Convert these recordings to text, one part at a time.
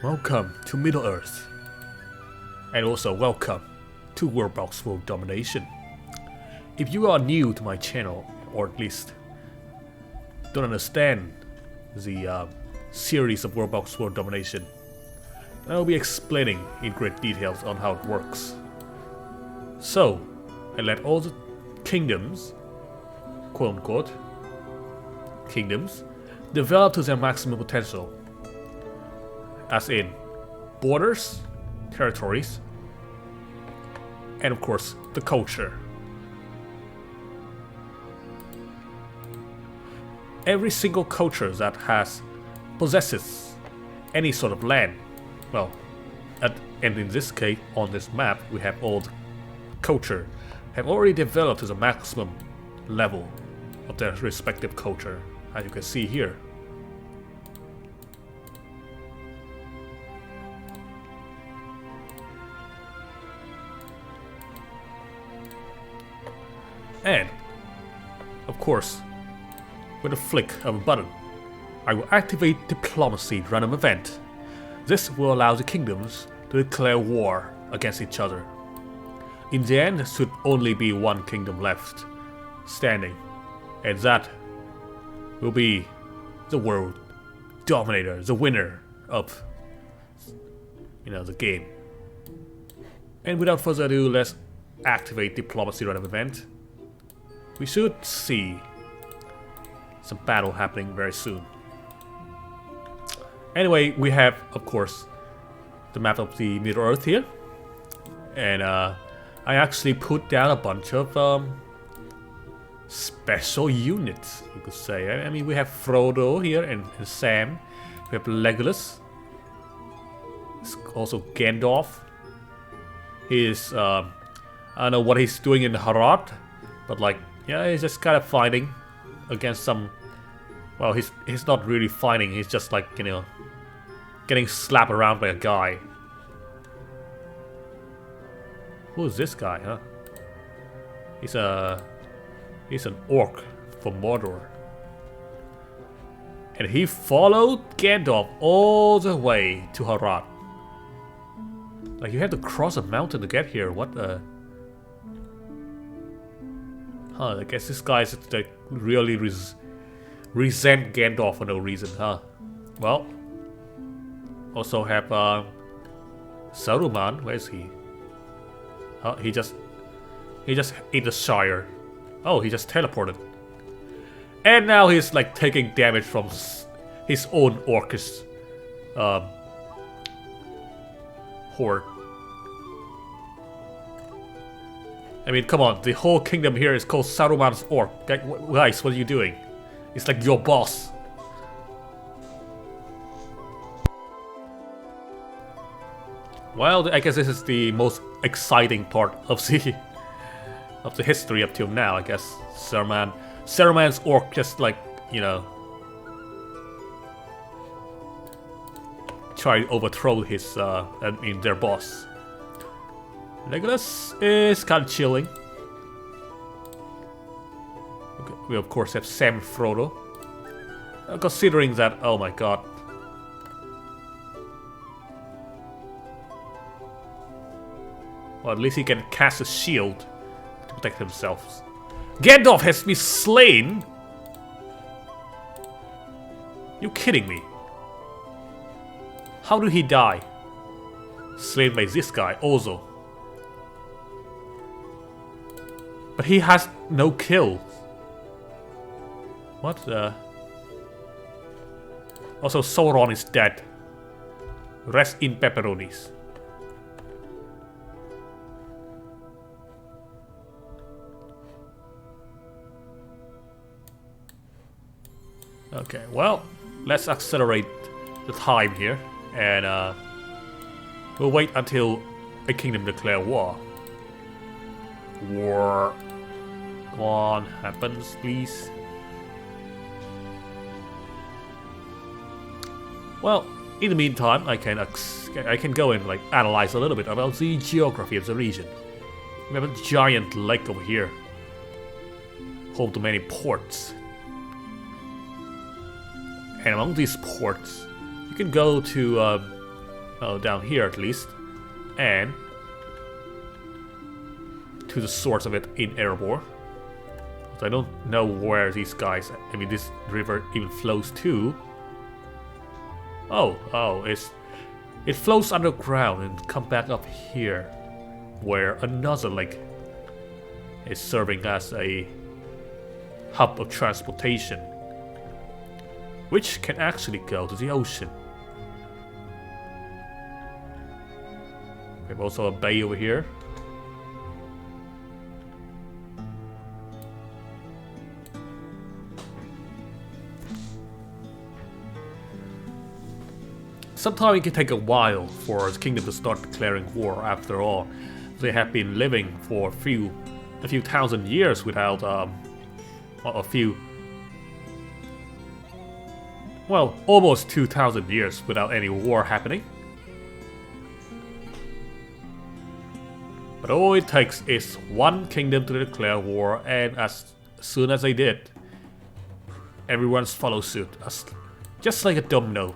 Welcome to Middle Earth, and also welcome to WorldBox World Domination. If you are new to my channel, or at least don't understand the series of WorldBox World Domination, I will be explaining in great details on how it works. So, I let all the kingdoms, quote unquote, kingdoms, develop to their maximum potential. As in borders, territories, and of course the culture. Every single culture that possesses any sort of land, well, and in this case on this map we have all the culture have already developed to the maximum level of their respective culture, as you can see here. And, of course, with a flick of a button, I will activate Diplomacy Random Event. This will allow the kingdoms to declare war against each other. In the end, there should only be one kingdom left standing, and that will be the world dominator, the winner of, the game. And without further ado, let's activate Diplomacy Random Event. We should see some battle happening very soon. Anyway, we have, of course, the map of the Middle Earth here. And I actually put down a bunch of special units, you could say. I mean, we have Frodo here and Sam. We have Legolas. There's also Gandalf. He's, I don't know what he's doing in Harad, but like, yeah, he's just kind of fighting against some. Well, he's not really fighting. He's just like, getting slapped around by a guy. Who is this guy, huh? He's an orc from Mordor, and he followed Gandalf all the way to Harad. Like, you have to cross a mountain to get here. What the? Huh, I guess this guy's like really resent Gandalf for no reason, huh? Well, also have Saruman. Where is he? Huh, he just ate the Shire. Oh, he just teleported. And now he's like taking damage from his own orcish horde. I mean, come on, the whole kingdom here is called Saruman's Orc. Guys, what are you doing? It's like your boss. Well, I guess this is the most exciting part of the history up till now, I guess. Saruman's Orc just like, try to overthrow their boss. Legolas is kind of chilling. Okay, we of course have Sam and Frodo. Considering that, oh my god. Well, at least he can cast a shield to protect himself. Gandalf has been slain? You kidding me? How did he die? Slain by this guy also. But he has no kills. What the? Also, Sauron is dead. Rest in pepperonis. Okay, well, let's accelerate the time here, and we'll wait until a kingdom declare war. War. Come on, happens, please. Well, in the meantime, I can go and like analyze a little bit about the geography of the region. We have a giant lake over here, home to many ports. And among these ports, you can go to Well, down here at least. And to the source of it in Erebor. I don't know where these guys, I mean this river even flows to. Oh, it flows underground and come back up here, where another lake is serving as a hub of transportation, which can actually go to the ocean. We have also a bay over here. Sometimes it can take a while for the kingdom to start declaring war. After all, they have been living for a few thousand years without almost 2,000 years without any war happening. But all it takes is one kingdom to declare war, and as soon as they did, everyone follows suit, just like a domino.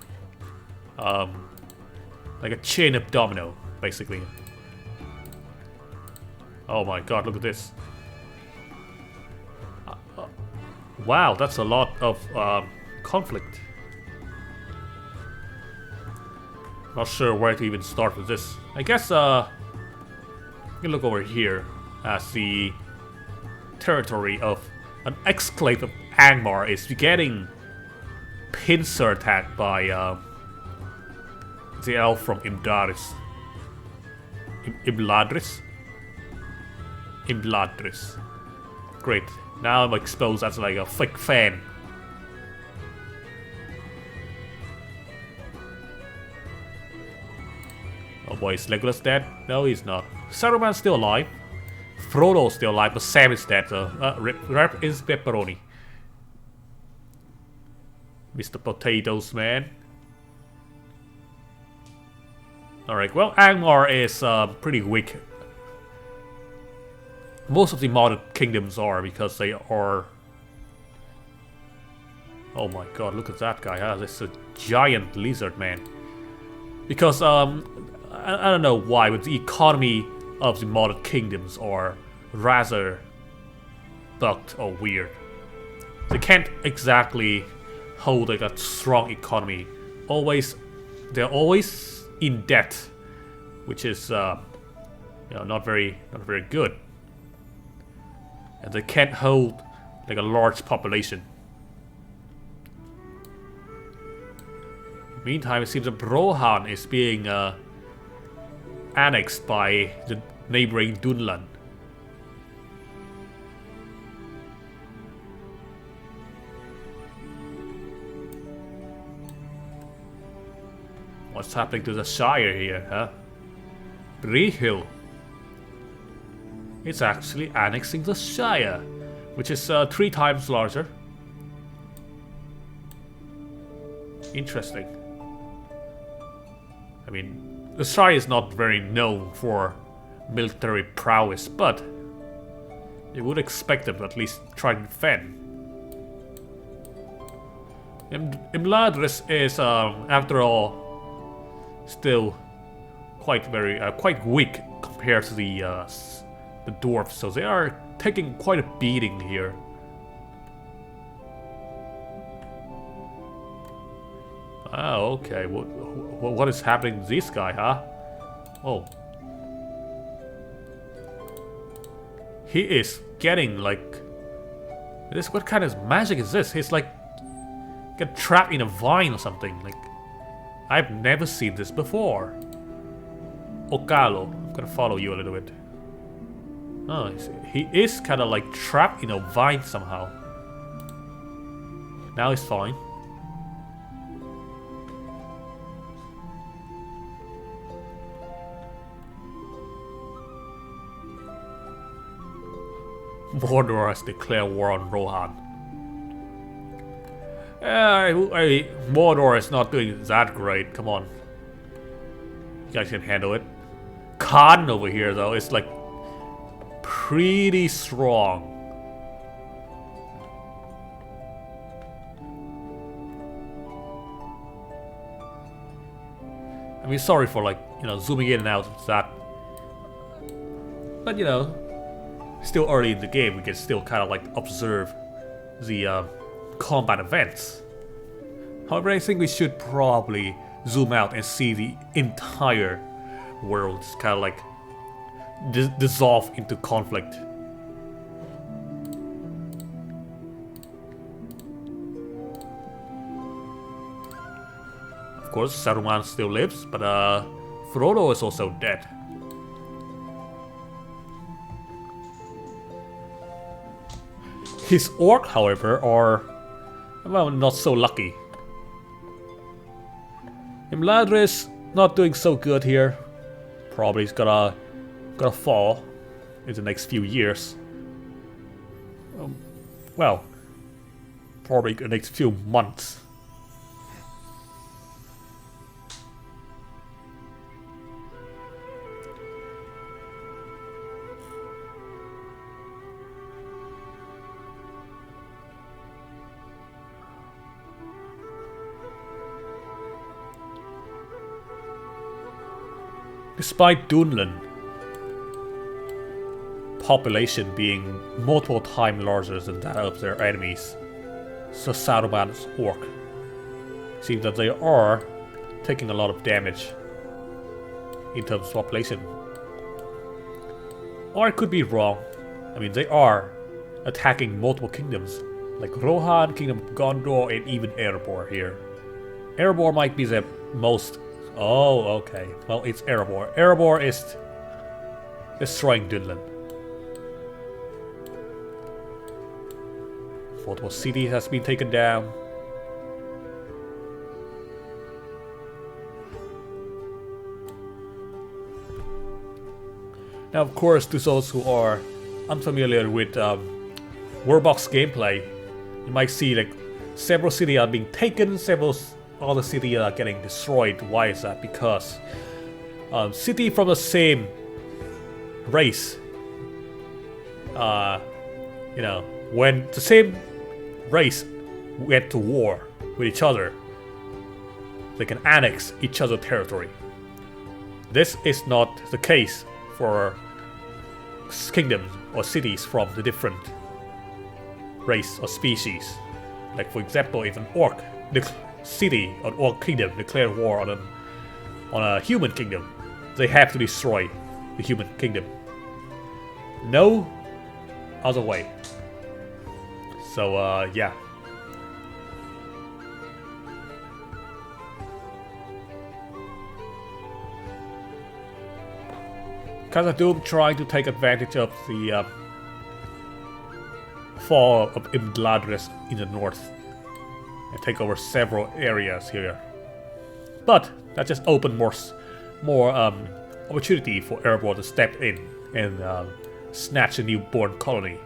Like a chain of domino, basically. Oh my god, look at this. Wow, that's a lot of conflict. Not sure where to even start with this. I guess, you can look over here as the territory of an exclave of Angmar is getting pincer attacked by the elf from Imladris. Imladris. Great. Now I'm exposed as like a fake fan. Oh boy, is Legolas dead? No, he's not. Saruman's still alive. Frodo's still alive, but Sam is dead, so rap is pepperoni. Mr. Potatoes, man. Alright, well, Angmar is pretty weak. Most of the modded kingdoms are, because they are... Oh my god, look at that guy, huh? This is a giant lizard man. Because, I don't know why, but the economy of the modded kingdoms are rather bugged or weird. They can't exactly hold like a strong economy. They're always in debt, which is not very good. And they can't hold like a large population. Meantime, it seems that Rohan is being annexed by the neighboring Dunland. What's happening to the Shire here, huh? Brehil. It's actually annexing the Shire, which is 3 times larger. Interesting. I mean, the Shire is not very known for military prowess, but you would expect them to at least try to defend. Imladris is, after all, still quite weak compared to the dwarves, so they are taking quite a beating here. Oh, okay. What is happening to this guy, huh? Oh, he is getting like this. What kind of magic is this? He's like get trapped in a vine or something. Like, I've never seen this before. Okalo, I'm gonna follow you a little bit. Oh, he is kind of like trapped in a vine somehow. Now he's fine. Mordor has declared war on Rohan. Mordor is not doing that great. Come on. You guys can handle it. Khan over here, though, is like pretty strong. I I mean, sorry for like, you know, zooming in and out of that. But you know, still early in the game, we can still kind of like observe the combat events. However, I think we should probably zoom out and see the entire world just kind of like dissolve into conflict. Of course, Saruman still lives, but Frodo is also dead. His orc, however, are, well, not so lucky. Imladris not doing so good here. Probably is gonna fall in the next few years. Well, probably the next few months. Despite Dunlin population being multiple times larger than that of their enemies, so Saruman's orc, seems that they are taking a lot of damage in terms of population. Or I could be wrong. I mean, they are attacking multiple kingdoms, like Rohan, Kingdom of Gondor, and even Erebor here. Erebor might be the most... Oh, okay. Well, it's Erebor. Erebor is destroying Dunlin. Multiple city has been taken down. Now, of course, to those who are unfamiliar with WorldBox gameplay, you might see like several cities are being taken, several other cities are getting destroyed. Why is that? Because city from the same race, you know, when the same race went to war with each other, they can annex each other's territory. This is not the case for kingdoms or cities from the different race or species. Like for example, if an orc city or orc kingdom declare war on a human kingdom, they have to destroy the human kingdom. No other way. So yeah. Khazad-dûm trying to take advantage of the fall of Imladris in the north and take over several areas here. But that just opened more opportunity for Erebor to step in and snatch a newborn colony.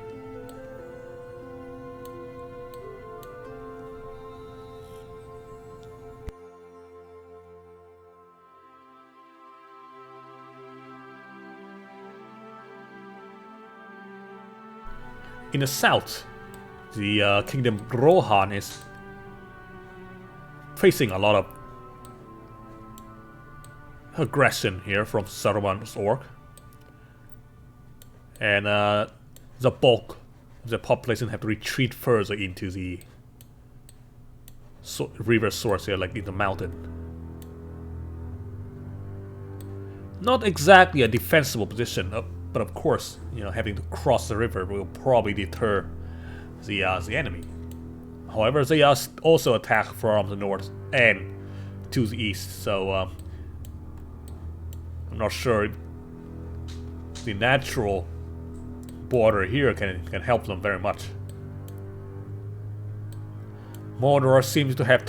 In the south, the Kingdom Rohan is facing a lot of aggression here from Saruman's orc. And the bulk of the population have to retreat further into the river source here, like in the mountain. Not exactly a defensible position, but of course, you know, having to cross the river will probably deter the enemy. However, they also attack from the north and to the east, so I'm not sure the natural border here can help them very much. Mordor seems to have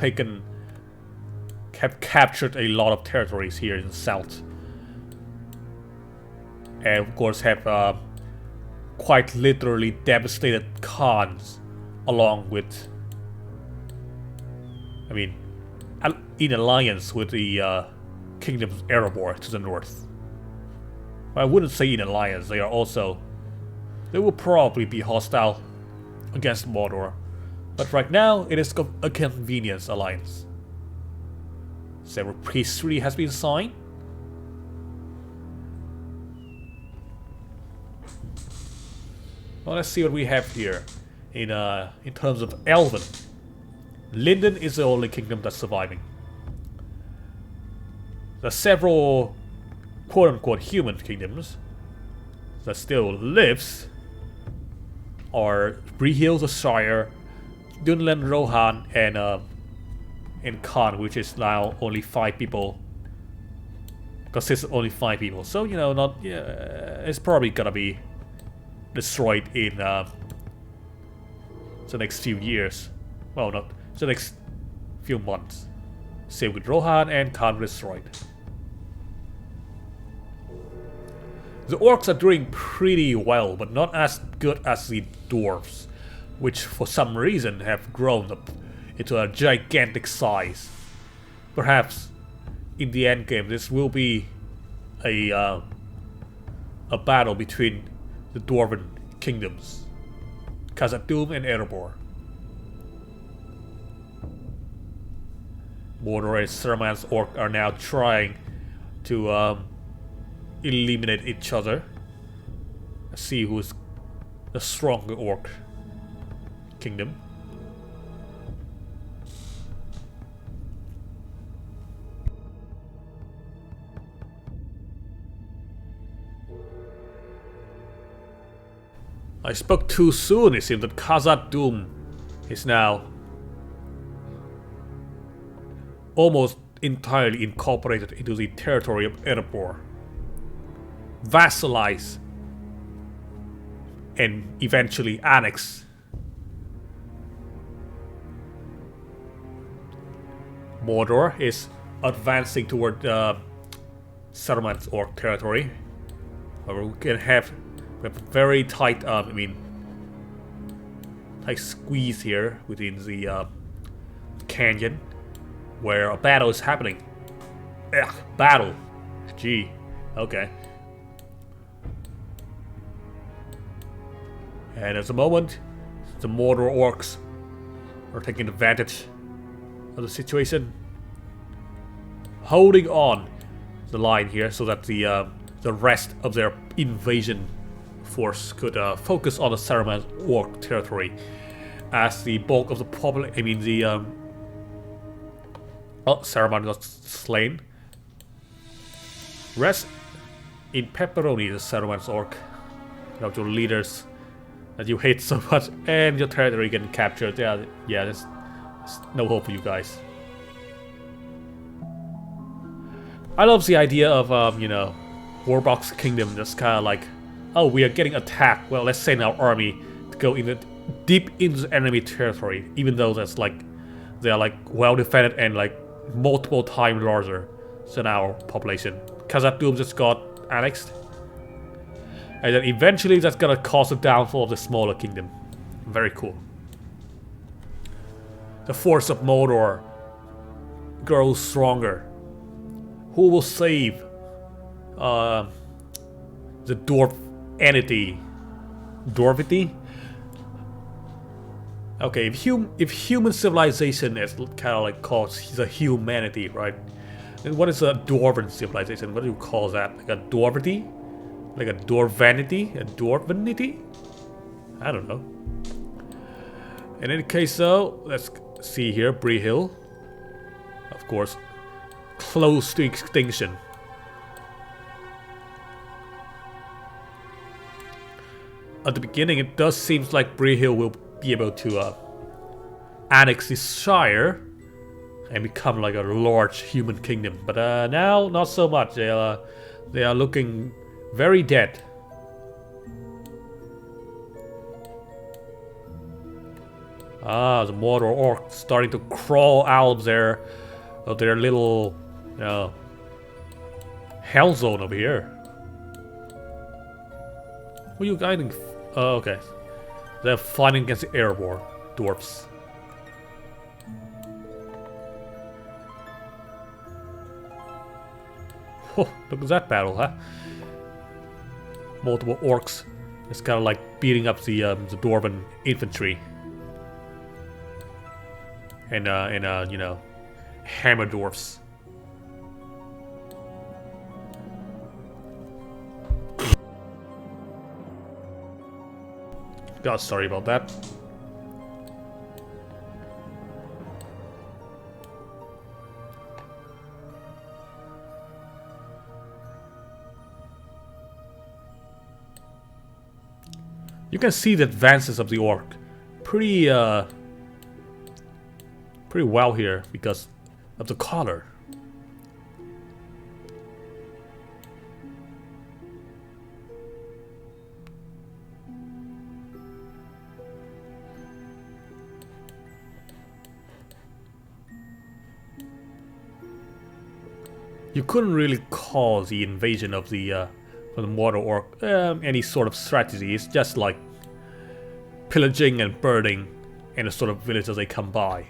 captured a lot of territories here in the south. And of course have quite literally devastated Khans along with, I mean, in alliance with the Kingdom of Erebor to the north. Well, I wouldn't say in alliance, they will probably be hostile against Mordor. But right now, it is a convenience alliance. Several peace treaty has been signed. Well, let's see what we have here in terms of Elven. Linden is the only kingdom that's surviving. There are several quote-unquote human kingdoms that still lives are Brihil the Shire, Dunland Rohan, and Khan, which is now only 5 people. Consists of only 5 people. So, you know, not it's probably gonna be destroyed in the next few years. Well, not the next few months. Same with Rohan and Khan destroyed. The orcs are doing pretty well, but not as good as the dwarves, which for some reason have grown up into a gigantic size. Perhaps in the end game this will be a battle between the dwarven kingdoms, Khazad-dûm and Erebor. Mordor and Saruman's orc are now trying to eliminate each other. Let's see who's the stronger orc kingdom. I spoke too soon. It seems that Khazad-dûm is now almost entirely incorporated into the territory of Erebor. Vassalize and eventually annex. Mordor is advancing toward Saruman's orc territory. However, we have a very tight, tight squeeze here within the canyon where a battle is happening. Ugh, battle. Gee, okay. And at the moment, the Mordor orcs are taking advantage of the situation, holding on the line here so that the rest of their invasion force could focus on the Saruman orc territory, as the bulk of the population. Saruman got slain. Rest in pepperoni, the Saruman's orc. You know, your leaders that you hate so much, and your territory getting captured. Yeah, there's no hope for you guys. I love the idea of WorldBox Kingdom just kind of like, oh, we are getting attacked. Well, let's send our army to go deep into the enemy territory, even though that's like they are like well defended and like multiple times larger than our population. Khazad-dûm just got annexed, and then eventually that's gonna cause the downfall of the smaller kingdom. Very cool. The force of Mordor grows stronger. Who will save the dwarf entity? Dwarvity? Okay, if human civilization is kind of like called the humanity, right? Then what is a dwarven civilization? What do you call that? Like a dwarvity? Like a dwarvanity? A dwarvenity? I don't know. In any case though, let's see here, Brihil. Of course, close to extinction. At the beginning, it does seem like Brihil will be able to annex this Shire and become like a large human kingdom. But now, not so much. They are looking very dead. Ah, the Mordor orcs starting to crawl out of their little hell zone over here. What are you guiding? Oh, okay. They're fighting against the Erebor dwarfs. Oh, look at that battle, huh? Multiple orcs. It's kind of like beating up the dwarven infantry. And hammer dwarfs. God, sorry about that. You can see the advances of the orc pretty well here because of the color. You couldn't really call the invasion of the mortal orc any sort of strategy. It's just like pillaging and burning any sort of village as they come by.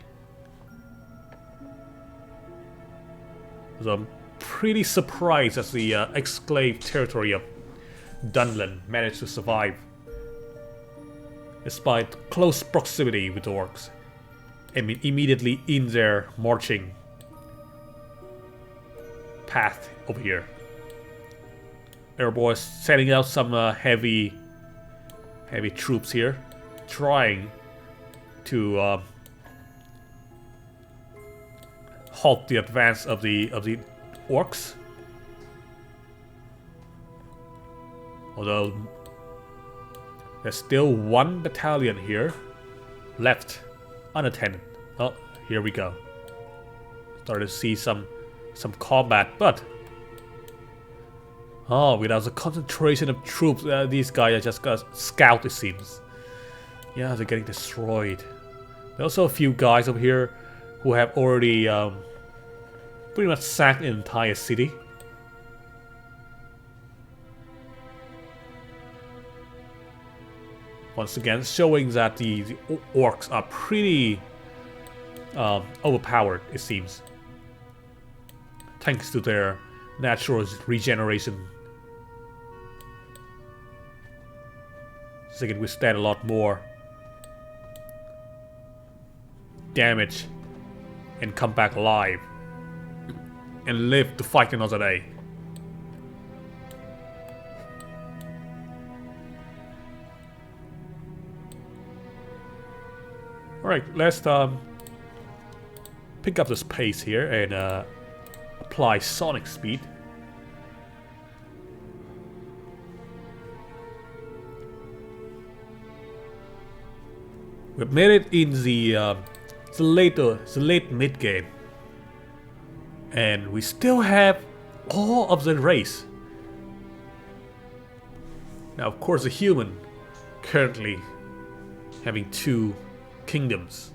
So I'm pretty surprised that the exclave territory of Dunland managed to survive despite close proximity with the orcs. I mean, immediately in their marching path over here. Airborne setting out some heavy troops here, trying to halt the advance of the orcs. Although there's still one battalion here left unattended. Oh, here we go. Started to see some combat, but without the concentration of troops, these guys are just gonna scout, it seems. Yeah, they're getting destroyed. There's also a few guys over here who have already pretty much sacked an entire city. Once again, showing that the orcs are pretty overpowered, it seems. Thanks to their natural regeneration. So they can withstand a lot more damage and come back alive and live to fight another day. Alright, let's pick up this pace here and apply sonic speed. We've made it in the late mid game, and we still have all of the race. Now, of course, the human currently having two kingdoms.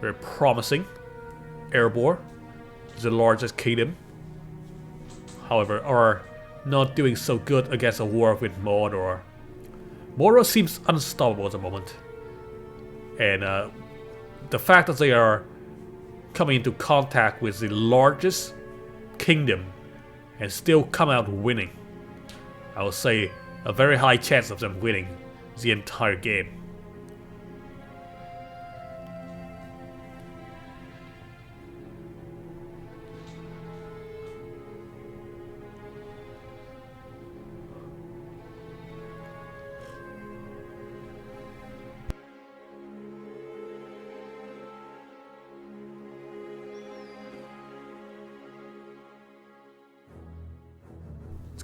Very promising. Erebor is the largest kingdom. However, are not doing so good against a war with Mordor. Mordor seems unstoppable at the moment. And the fact that they are coming into contact with the largest kingdom and still come out winning, I would say a very high chance of them winning the entire game.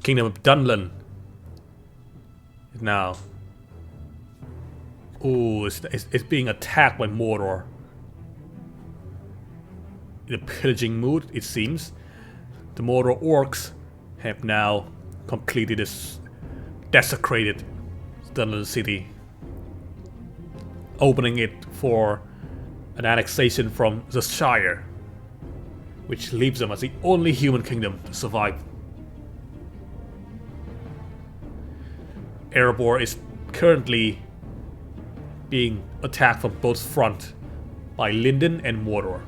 Kingdom of Dunland is now. Ooh, it's being attacked by Mordor. In a pillaging mood, it seems. The Mordor orcs have now completed this desecrated Dunland city, opening it for an annexation from the Shire, which leaves them as the only human kingdom to survive. Erebor is currently being attacked from both fronts by Linden and Mordor.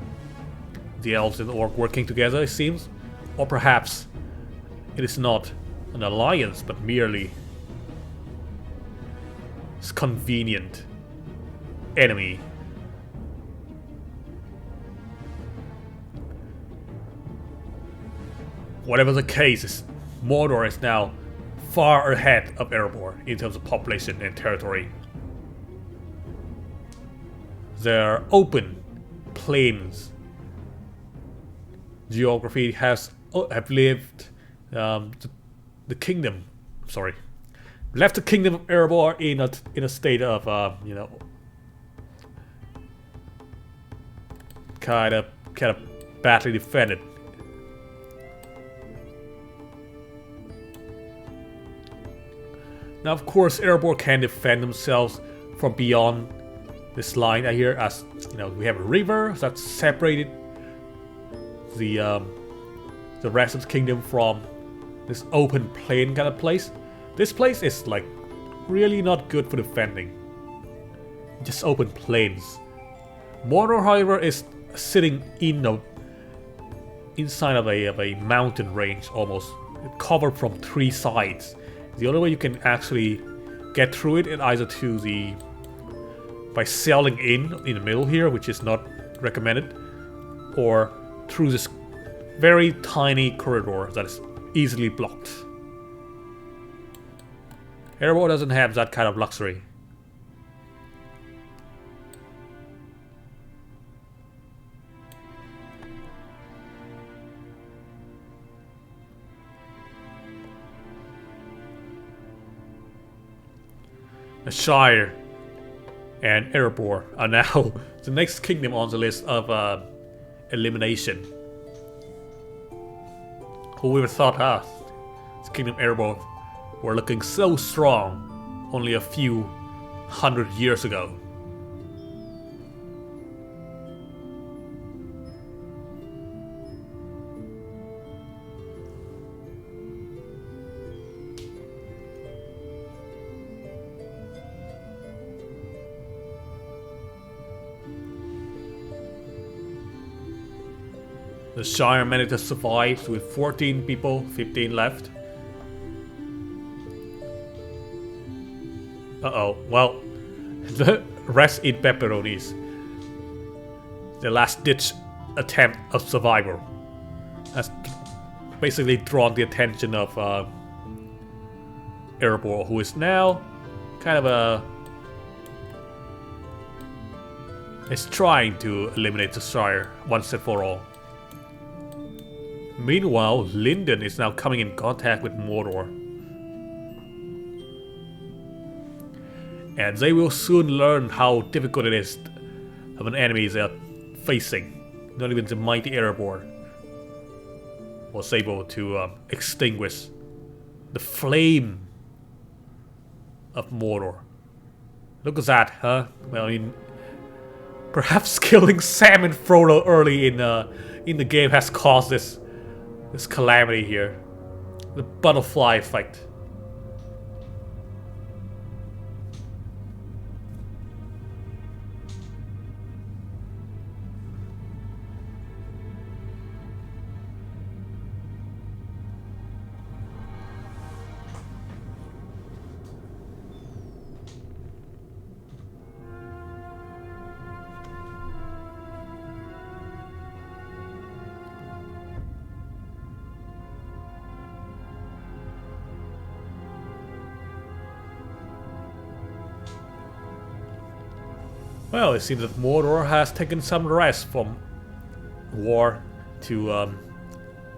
The elves and the orc working together, it seems. Or perhaps it is not an alliance, but merely a convenient enemy. Whatever the case, Mordor is now far ahead of Erebor in terms of population and territory. They're open plains. Geography have lived the kingdom. Sorry, left the kingdom of Erebor in a state of you know, kind of badly defended. Now, of course, Erebor can defend themselves from beyond this line here, as you know, we have a river that's separated the rest of the kingdom from this open plain kind of place. This place is like really not good for defending. Just open plains. Mordor, however, is sitting inside of a mountain range almost, covered from 3 sides. The only way you can actually get through it is either by sailing in the middle here, which is not recommended, or through this very tiny corridor that is easily blocked. Erebor doesn't have that kind of luxury. The Shire and Erebor are now the next kingdom on the list of elimination. Who would have thought, the kingdom of Erebor were looking so strong only a few hundred years ago. The Shire managed to survive with 14 people, 15 left. Uh-oh, well, the rest eat pepperonis. The last ditch attempt of survival has basically drawn the attention of Erebor, who is now kind of is trying to eliminate the Shire once and for all. Meanwhile, Linden is now coming in contact with Mordor. And they will soon learn how difficult it is of an enemy they are facing. Not even the mighty Erebor was able to extinguish the flame of Mordor. Look at that, huh? Well, I mean, perhaps killing Sam and Frodo early in the game has caused this calamity here. The butterfly effect. Well, it seems that Mordor has taken some rest from war to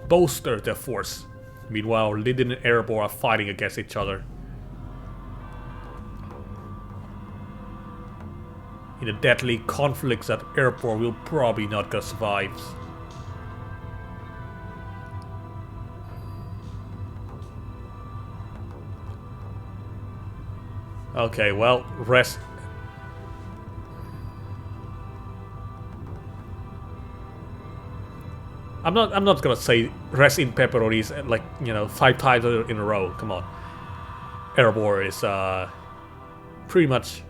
bolster their force. Meanwhile, Lindon and Erebor are fighting against each other in a deadly conflict that Erebor will probably not gonna survive. Okay, well, rest. I'm not gonna say rest in pepperonis like, you know, 5 times in a row. Come on. Erebor is pretty much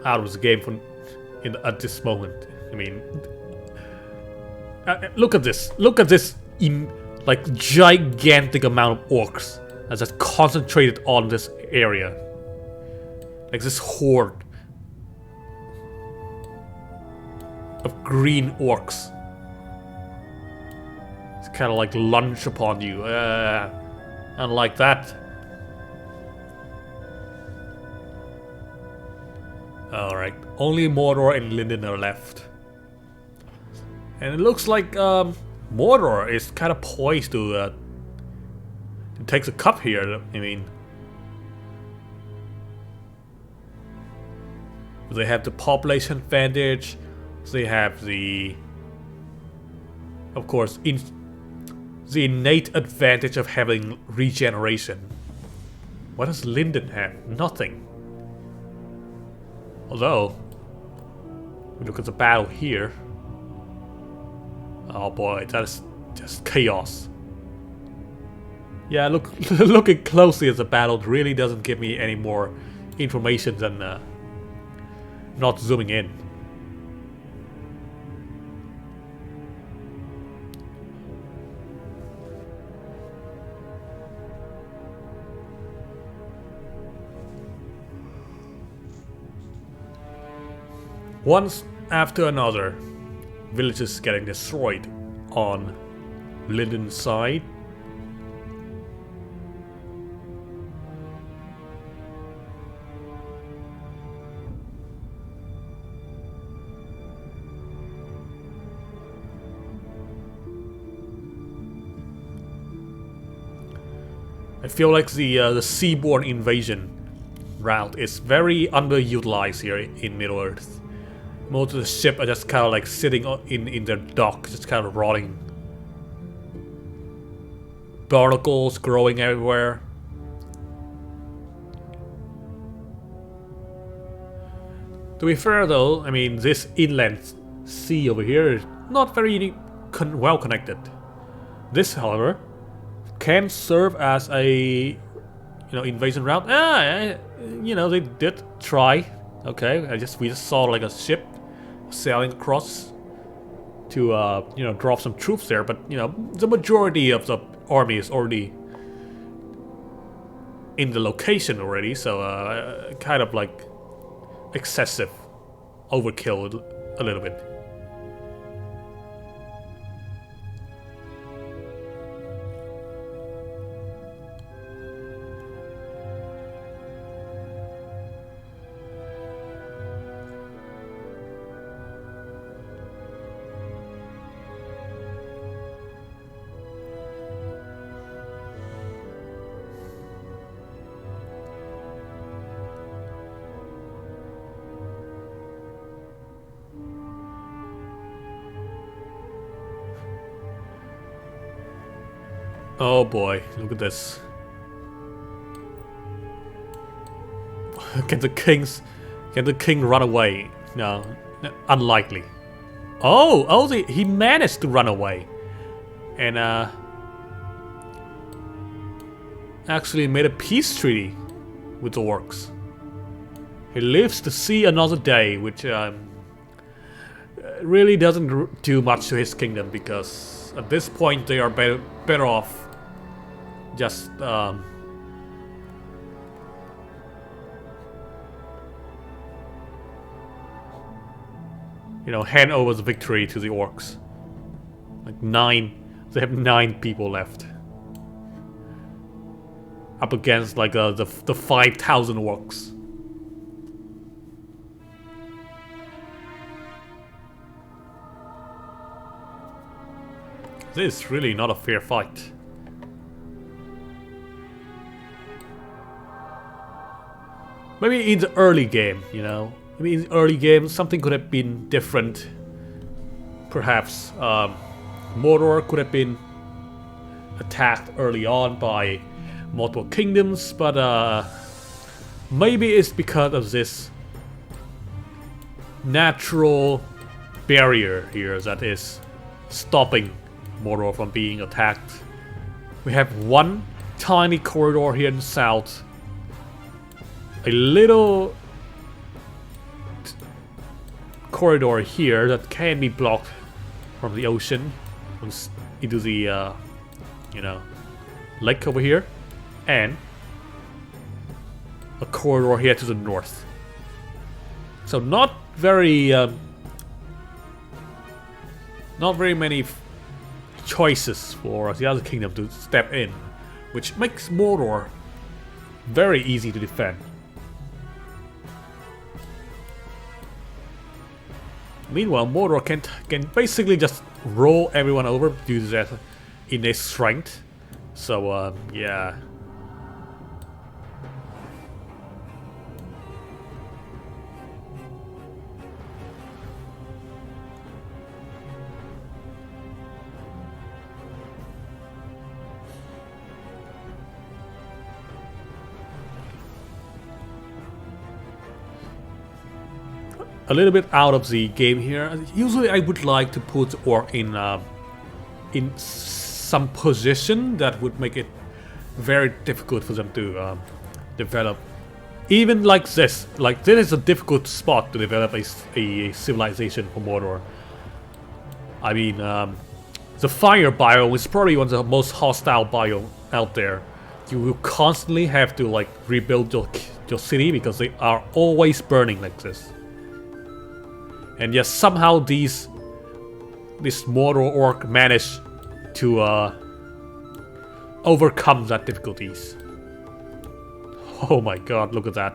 out of the game at this moment. I mean, look at this. Look at this like gigantic amount of orcs that's just concentrated on this area. Like this horde of green orcs. It's kind of like lunge upon you. And like that. Alright, only Mordor and Linden are left. And it looks like Mordor is kind of poised to take the cup here. I mean, they have the population advantage. They have the, of course, the innate advantage of having regeneration. What does Linden have? Nothing. Although, we look at the battle here. Oh boy, that is just chaos. Yeah, looking closely at the battle really doesn't give me any more information than not zooming in. Once after another, villages getting destroyed on Linden's side. I feel like the seaborne invasion route is very underutilized here in Middle-earth. Most of the ship are just kind of like sitting in their dock, just kind of rotting. Barnacles growing everywhere. To be fair though, I mean, this inland sea over here is not very well connected. This, however, can serve as a invasion route. They did try. Okay, we just saw like a ship sailing across to drop some troops there, but the majority of the army is already in the location already, so kind of like excessive overkill a little bit. Oh boy, look at this. Can the king run away? No, unlikely. Oh, he managed to run away. And actually made a peace treaty with the orcs. He lives to see another day, which really doesn't do much to his kingdom, because at this point they are better off just hand over the victory to the orcs. Like they have 9 people left. Up against like the 5,000 orcs. This is really not a fair fight. Maybe in the early game, maybe in the early game something could have been different. Perhaps Mordor could have been attacked early on by multiple kingdoms, but maybe it's because of this natural barrier here that is stopping Mordor from being attacked. We have one tiny corridor here in the south. A little corridor here that can be blocked from the ocean into the lake over here, and a corridor here to the north. So not very many choices for the other kingdom to step in, which makes Mordor very easy to defend. Meanwhile, Mordor can basically just roll everyone over due to their innate strength. So yeah. A little bit out of the game here. Usually I would like to put orc in some position that would make it very difficult for them to develop. Even like this is a difficult spot to develop a civilization for Mordor. I mean, the fire biome is probably one of the most hostile biome out there. You will constantly have to like rebuild your city because they are always burning like this. And yet somehow this Mordor orc managed to overcome that difficulties. Oh my god, look at that.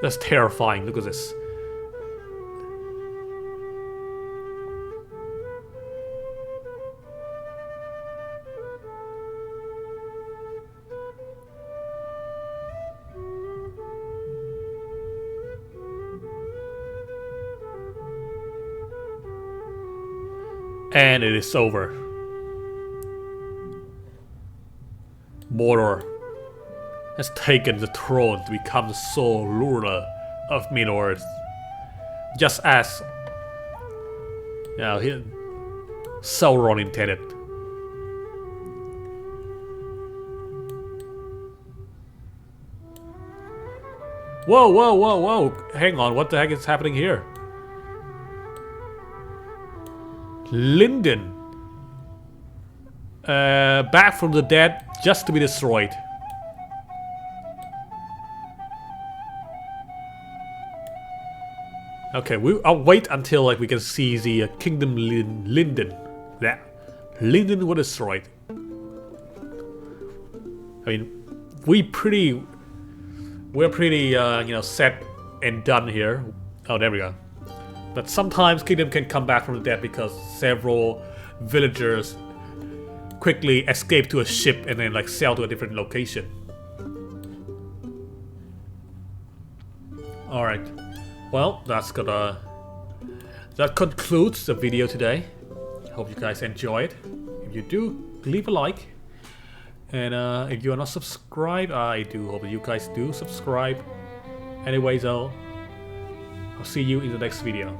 That's terrifying, look at this. And it is over. Mordor has taken the throne to become the sole ruler of Middle-earth. Just as Sauron intended. Whoa, whoa, whoa, whoa! Hang on, what the heck is happening here? Linden. Back from the dead just to be destroyed. Okay, I'll wait until like we can see the Kingdom Linden. Yeah, Linden was destroyed. I mean, we're pretty set and done here. Oh, there we go. But sometimes Kingdom can come back from the dead because several villagers quickly escape to a ship and then like sail to a different location. Alright. Well, that concludes the video today. Hope you guys enjoyed. If you do, leave a like. And if you are not subscribed, I do hope that you guys do subscribe. Anyways, I'll see you in the next video.